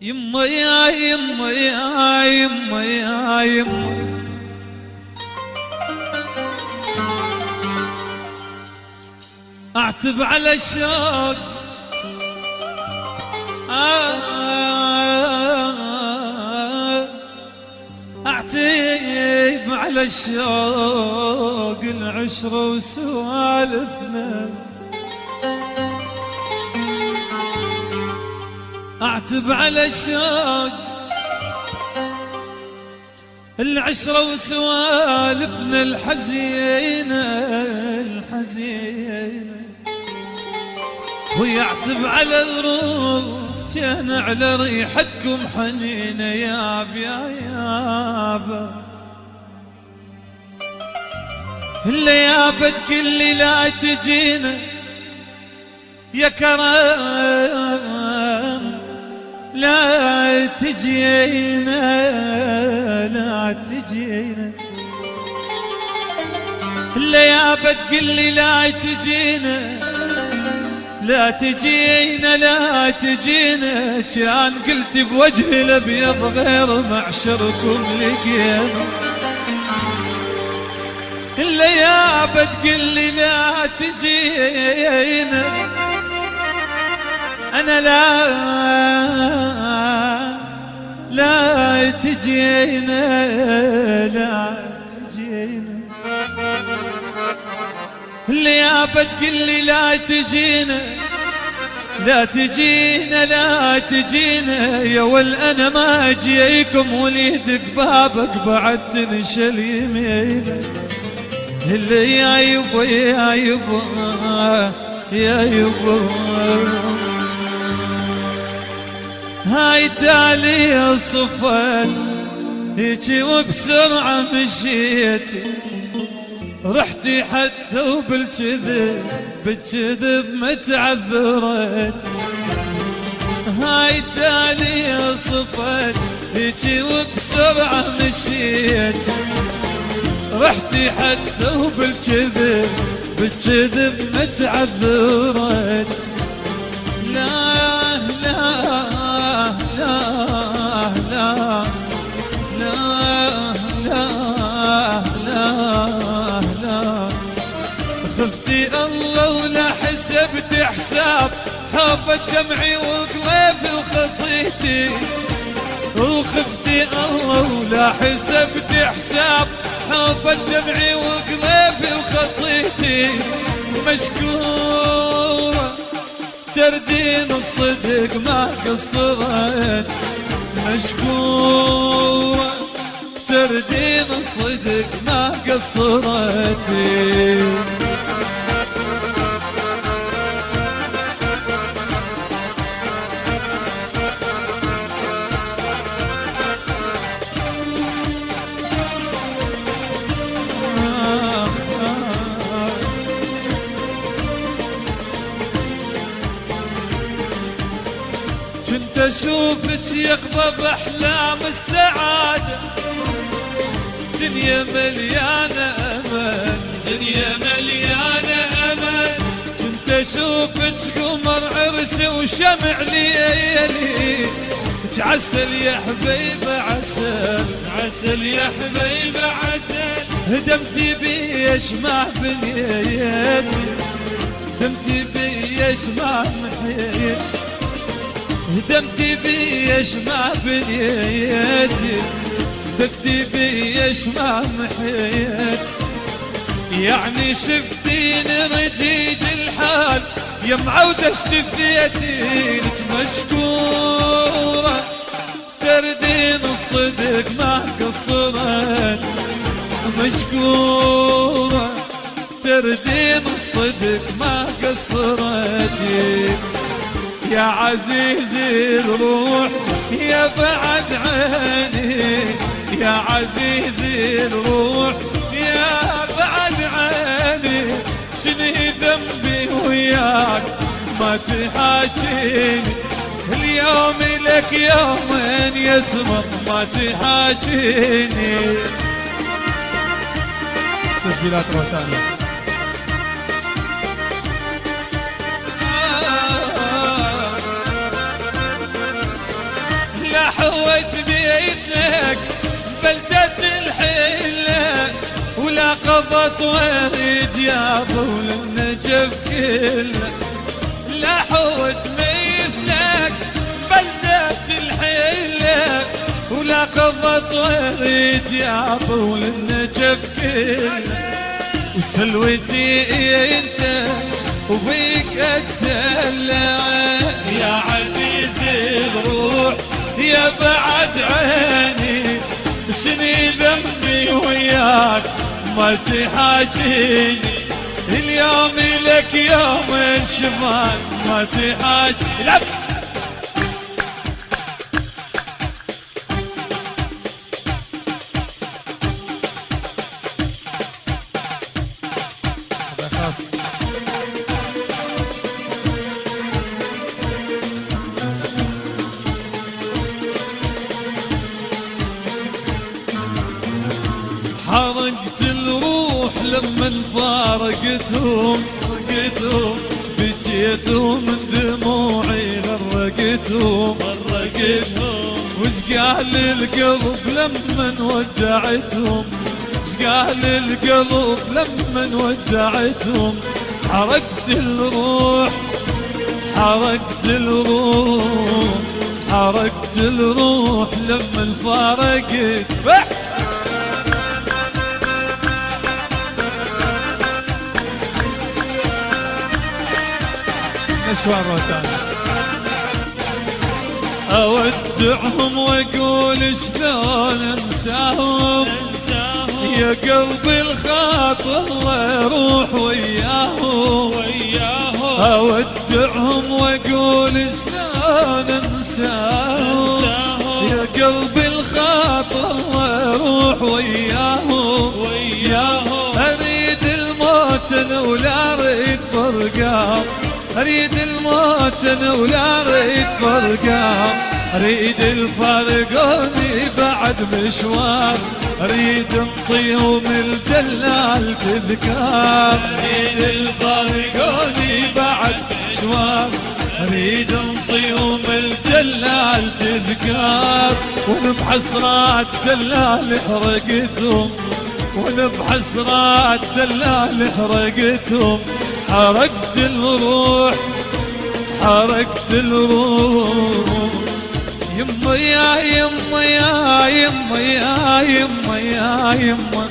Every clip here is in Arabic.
يما يا يما يا يما يا يما اعتب على الشوق اعتب على الشوق العشرة وسوالفنا اعتب على الشوق العشرة وسوالفنا الحزينة الحزينة ويعتب على الروح كان على ريحتكم حنينة ياب يا يابا اللي يابا تقلي لا تجينا يا كرام لا تجينا لا تجينا اللي يابا تقلي لا تجينا لا تجينا لا تجينا كان قلت بوجه الابيض غير معشركم لقينا اللي يابا تقلي لا تجينا انا لا تجينا لا تجينا اللي يابا تقلي لا تجينا لا تجينا لا تجينا يا ول انا ما اجيكم وليدك بابك بعد تنشل يمينه اللي يا يبا يا يبا يا يبا هاي تالي صفت هيجي وبسرعة مشيتي رحتي حتى وبالكذب بالكذب متعذرت هاي تالي صفت هيجي وبسرعة مشيتي رحتي حتى وبالكذب بالكذب متعذرت لا لا لا لا لا لا لا لا خفتي الله ولا حسبت حساب حافت دمعي وقلبي وخطيتي وخفتي الله ولا حسبت حساب حافت دمعي وقلبي وخطيتي مشكورة تردين الصدق ما قصرت مشكورة تردين الصدق ما قصرت كنت اشوفك يقظة باحلام السعادة دنيا مليانة امل دنيا مليانة امل كنت اشوفك قمر عرسي وشمع ليلي عسل يا حبيبة عسل عسل يا حبيبة عسل هدمتي بي اشمع بنيتي هدمتي بي اشمع محيتي هدمتي بي اشمع بنيتي هدمتي بي اشمع محيتي يعني شفتيني رجيج الحال يا معودة اشتفيتي لك مشكورة تردين الصدق ما قصرت مشكورة تردين الصدق ما قصرت يا عزيزي الروح يا بعد عيني يا عزيزي الروح يا بعد عيني شني ذنبي وياك ما تحاجيني اليوم لك يومين يسمط ما تحاجيني تسجيلات روتانا حوت بيتك بلدة الحلة ولا قضت ورد يا ابو النجف كله. لا حوت مثلك بلدة الحلة ولا قضت ورد يا ابو النجف كله. وسلوتي انت وبيك اتسلى يا عزيز الروح يا بعد عيني. شني ذنبي وياك ما تحاجيني اليوم لك يوم الشفان ما تحاجيني. حرقت الروح لما فارقتهم بجيتهم من دموعي غرقتهم. وش قال القلب لما ودعتهم وش قال القلب لما ودعتهم. حرقت الروح حرقت الروح لما فارقت. مشوار روتانا اودعهم واقول شلون انساهم يا قلبي الخاطر يروح وياهم. اودعهم واقول شلون انساهم يا قلبي الخاطر يروح وياهم. اريد الموت انا ولا اريد فرقان. اريد الموت انا ولا اريد فرقان. اريد الفرقوني بعد مشوار. اريد نطيهم الدلال تذكار. اريد الفرقوني بعد مشوار. اريد نطيهم الدلال تذكار. ونبحسرات دلال حرقتهم ونبحسرات دلال حرقتهم. حرقت الروح يما يا يما يا يما يا يما يا يما.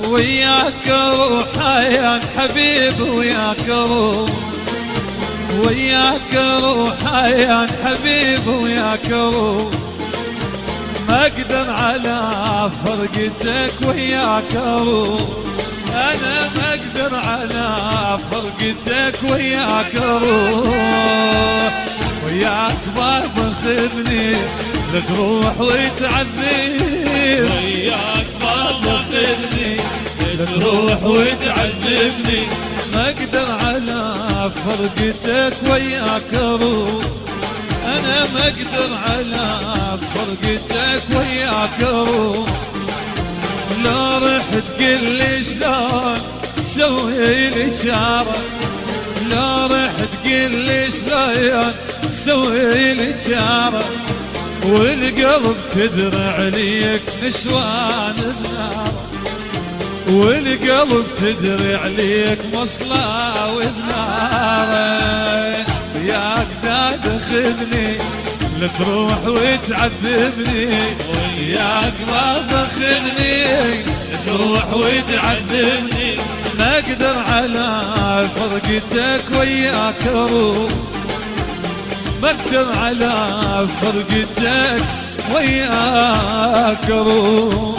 وياك روح يا حبيب وياك روح. وياك روح يا حبيب وياك روح. ما اقدر على فرقتك وياك روح. انا ما اقدر على فرقتك وياك روح. وياك بابا خذني لا تروح وتعذب. وياك بابا خذني لا تروح وتعذبني. ما اقدر على فرقتك وياك روح. انا ما اقدر على فرقتك وياك روح. لو رحت قل لي شلون سوي لي شاره. لو رحت قل لي شلون سوي لي شاره. والقلب تدري عليك نشوان بنار. والقلب تدري عليك مصلى ونار. ياك داد خذني لا تروح وتعذبني. وياك ما تاخذني لا تروح وتعذبني. ما اقدر على فرقتك وياك روح. ما اقدر على فرقتك وياك روح.